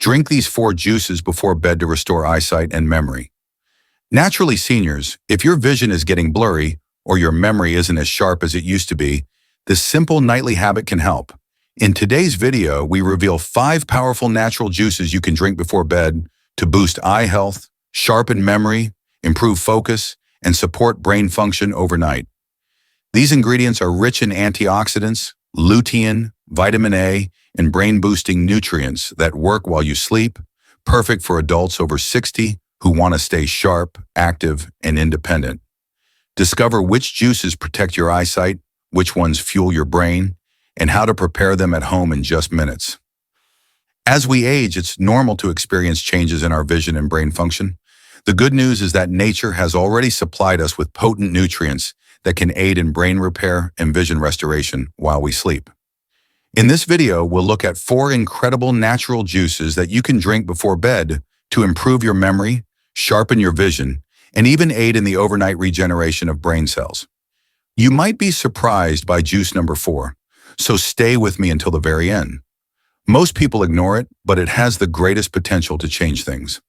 Drink these 4 juices before bed to restore eyesight and memory. Naturally, seniors, if your vision is getting blurry or your memory isn't as sharp as it used to be, this simple nightly habit can help. In today's video, we reveal 5 powerful natural juices you can drink before bed to boost eye health, sharpen memory, improve focus, and support brain function overnight. These ingredients are rich in antioxidants, lutein, vitamin A, and brain-boosting nutrients that work while you sleep, perfect for adults over 60 who want to stay sharp, active, and independent. Discover which juices protect your eyesight, which ones fuel your brain, and how to prepare them at home in just minutes. As we age, it's normal to experience changes in our vision and brain function. The good news is that nature has already supplied us with potent nutrients that can aid in brain repair and vision restoration while we sleep. In this video, we'll look at 4 incredible natural juices that you can drink before bed to improve your memory, sharpen your vision, and even aid in the overnight regeneration of brain cells. You might be surprised by juice number 4, so stay with me until the very end. Most people ignore it, but it has the greatest potential to change things.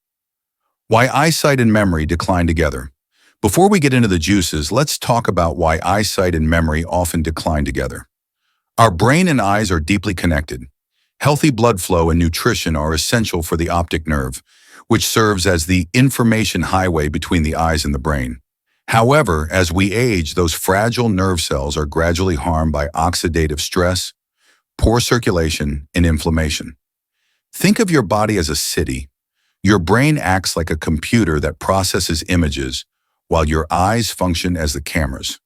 Why eyesight and memory decline together. Before we get into the juices, let's talk about why eyesight and memory often decline together. Our brain and eyes are deeply connected. Healthy blood flow and nutrition are essential for the optic nerve, which serves as the information highway between the eyes and the brain. However, as we age, those fragile nerve cells are gradually harmed by oxidative stress, poor circulation, and inflammation. Think of your body as a city. Your brain acts like a computer that processes images, while your eyes function as the cameras.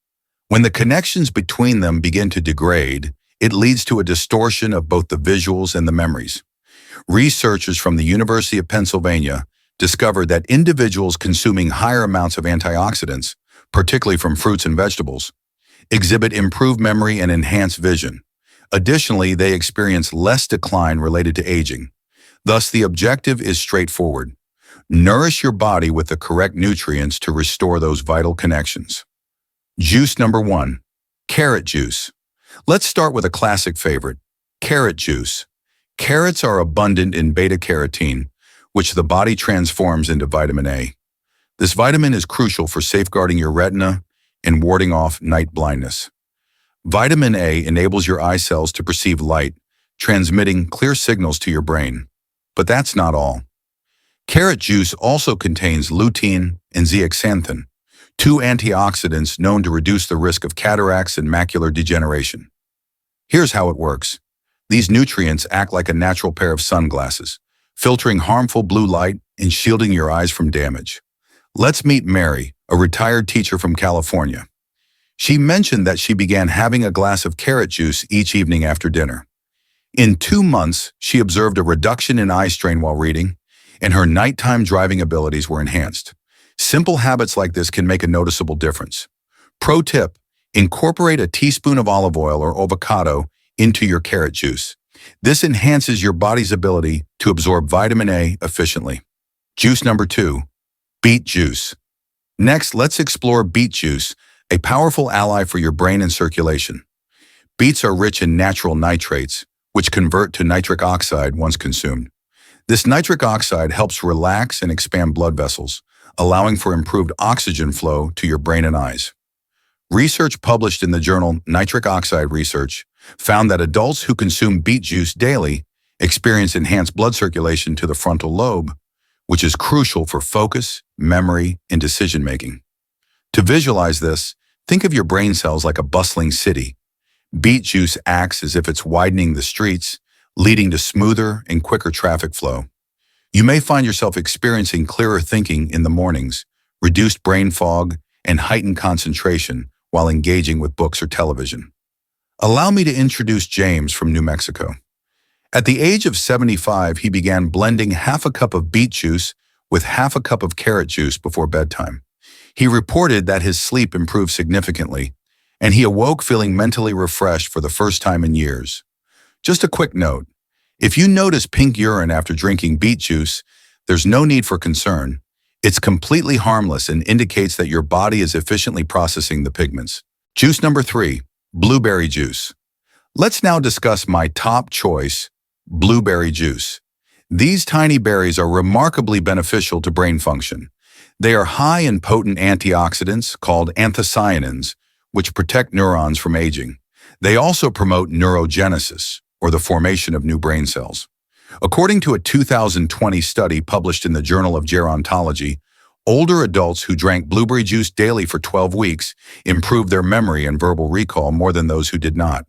When the connections between them begin to degrade, it leads to a distortion of both the visuals and the memories. Researchers from the University of Pennsylvania discovered that individuals consuming higher amounts of antioxidants, particularly from fruits and vegetables, exhibit improved memory and enhanced vision. Additionally, they experience less decline related to aging. Thus, the objective is straightforward. Nourish your body with the correct nutrients to restore those vital connections. Juice number 1, carrot juice. Let's start with a classic favorite, carrot juice. Carrots are abundant in beta-carotene, which the body transforms into vitamin A. This vitamin is crucial for safeguarding your retina and warding off night blindness. Vitamin A enables your eye cells to perceive light, transmitting clear signals to your brain. But that's not all. Carrot juice also contains lutein and zeaxanthin, 2 antioxidants known to reduce the risk of cataracts and macular degeneration. Here's how it works. These nutrients act like a natural pair of sunglasses, filtering harmful blue light and shielding your eyes from damage. Let's meet Mary, a retired teacher from California. She mentioned that she began having a glass of carrot juice each evening after dinner. In 2 months, she observed a reduction in eye strain while reading, and her nighttime driving abilities were enhanced. Simple habits like this can make a noticeable difference. Pro tip, incorporate a teaspoon of olive oil or avocado into your carrot juice. This enhances your body's ability to absorb vitamin A efficiently. Juice number 2, beet juice. Next, let's explore beet juice, a powerful ally for your brain and circulation. Beets are rich in natural nitrates, which convert to nitric oxide once consumed. This nitric oxide helps relax and expand blood vessels, allowing for improved oxygen flow to your brain and eyes. Research published in the journal Nitric Oxide Research found that adults who consume beet juice daily experience enhanced blood circulation to the frontal lobe, which is crucial for focus, memory, and decision-making. To visualize this, think of your brain cells like a bustling city. Beet juice acts as if it's widening the streets, leading to smoother and quicker traffic flow. You may find yourself experiencing clearer thinking in the mornings, reduced brain fog, and heightened concentration while engaging with books or television. Allow me to introduce James from New Mexico. At the age of 75, he began blending half a cup of beet juice with half a cup of carrot juice before bedtime. He reported that his sleep improved significantly, and he awoke feeling mentally refreshed for the first time in years. Just a quick note, if you notice pink urine after drinking beet juice, there's no need for concern. It's completely harmless and indicates that your body is efficiently processing the pigments. Juice number 3, blueberry juice. Let's now discuss my top choice, blueberry juice. These tiny berries are remarkably beneficial to brain function. They are high in potent antioxidants called anthocyanins, which protect neurons from aging. They also promote neurogenesis, or the formation of new brain cells. According to a 2020 study published in the Journal of Gerontology, older adults who drank blueberry juice daily for 12 weeks improved their memory and verbal recall more than those who did not.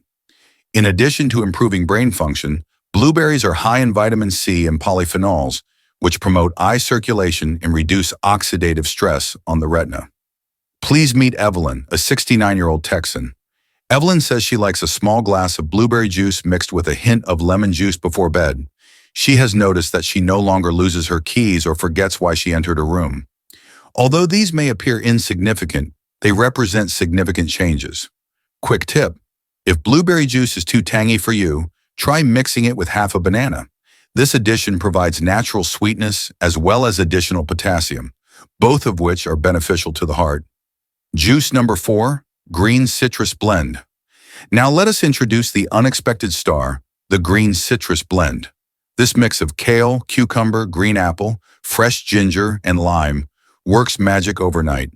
In addition to improving brain function, blueberries are high in vitamin C and polyphenols, which promote eye circulation and reduce oxidative stress on the retina. Please meet Evelyn, a 69-year-old Texan. Evelyn says she likes a small glass of blueberry juice mixed with a hint of lemon juice before bed. She has noticed that she no longer loses her keys or forgets why she entered a room. Although these may appear insignificant, they represent significant changes. Quick tip: if blueberry juice is too tangy for you, try mixing it with half a banana. This addition provides natural sweetness as well as additional potassium, both of which are beneficial to the heart. Juice number 4, Green Citrus Blend. Now let us introduce the unexpected star, the Green Citrus Blend. This mix of kale, cucumber, green apple, fresh ginger, and lime works magic overnight.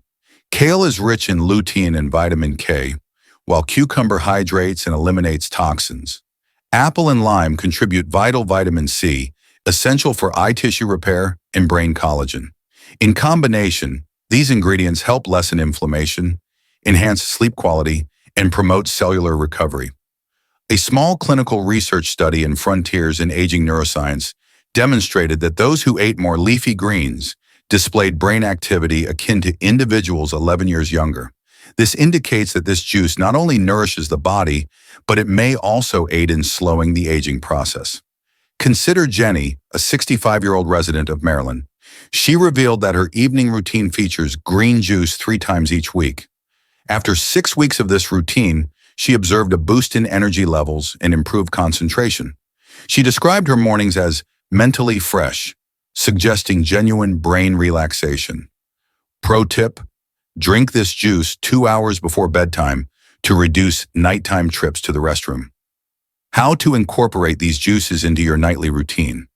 Kale is rich in lutein and vitamin K, while cucumber hydrates and eliminates toxins. Apple and lime contribute vital vitamin C, essential for eye tissue repair and brain collagen. In combination, these ingredients help lessen inflammation, enhance sleep quality, and promote cellular recovery. A small clinical research study in Frontiers in Aging Neuroscience demonstrated that those who ate more leafy greens displayed brain activity akin to individuals 11 years younger. This indicates that this juice not only nourishes the body, but it may also aid in slowing the aging process. Consider Jenny, a 65-year-old resident of Maryland. She revealed that her evening routine features green juice 3 times each week. After 6 weeks of this routine, she observed a boost in energy levels and improved concentration. She described her mornings as mentally fresh, suggesting genuine brain relaxation. Pro tip: drink this juice 2 hours before bedtime to reduce nighttime trips to the restroom. How to incorporate these juices into your nightly routine.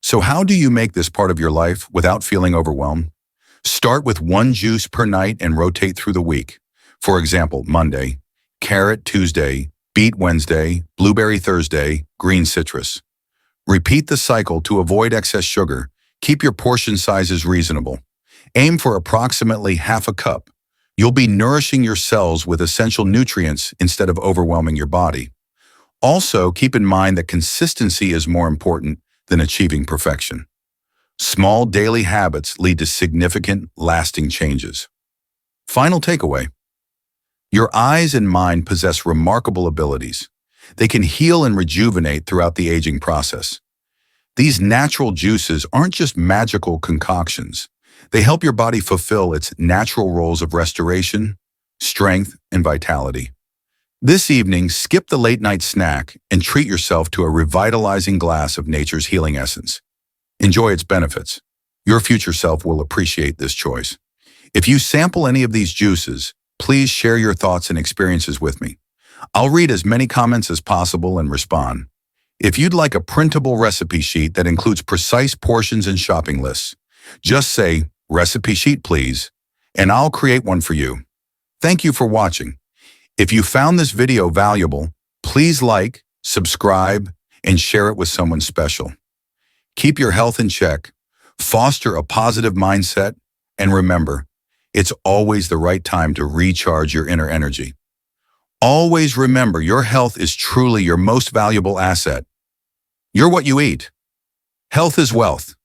So how do you make this part of your life without feeling overwhelmed? Start with 1 juice per night and rotate through the week. For example, Monday, carrot Tuesday, beet Wednesday, blueberry Thursday, green citrus. Repeat the cycle to avoid excess sugar. Keep your portion sizes reasonable. Aim for approximately half a cup. You'll be nourishing your cells with essential nutrients instead of overwhelming your body. Also, keep in mind that consistency is more important than achieving perfection. Small daily habits lead to significant, lasting changes. Final takeaway: your eyes and mind possess remarkable abilities. They can heal and rejuvenate throughout the aging process. These natural juices aren't just magical concoctions. They help your body fulfill its natural roles of restoration, strength, and vitality. This evening, skip the late-night snack and treat yourself to a revitalizing glass of nature's healing essence. Enjoy its benefits. Your future self will appreciate this choice. If you sample any of these juices, please share your thoughts and experiences with me. I'll read as many comments as possible and respond. If you'd like a printable recipe sheet that includes precise portions and shopping lists, just say, "Recipe sheet, please," and I'll create one for you. Thank you for watching. If you found this video valuable, please like, subscribe, and share it with someone special. Keep your health in check, foster a positive mindset, and remember, it's always the right time to recharge your inner energy. Always remember, your health is truly your most valuable asset. You're what you eat. Health is wealth.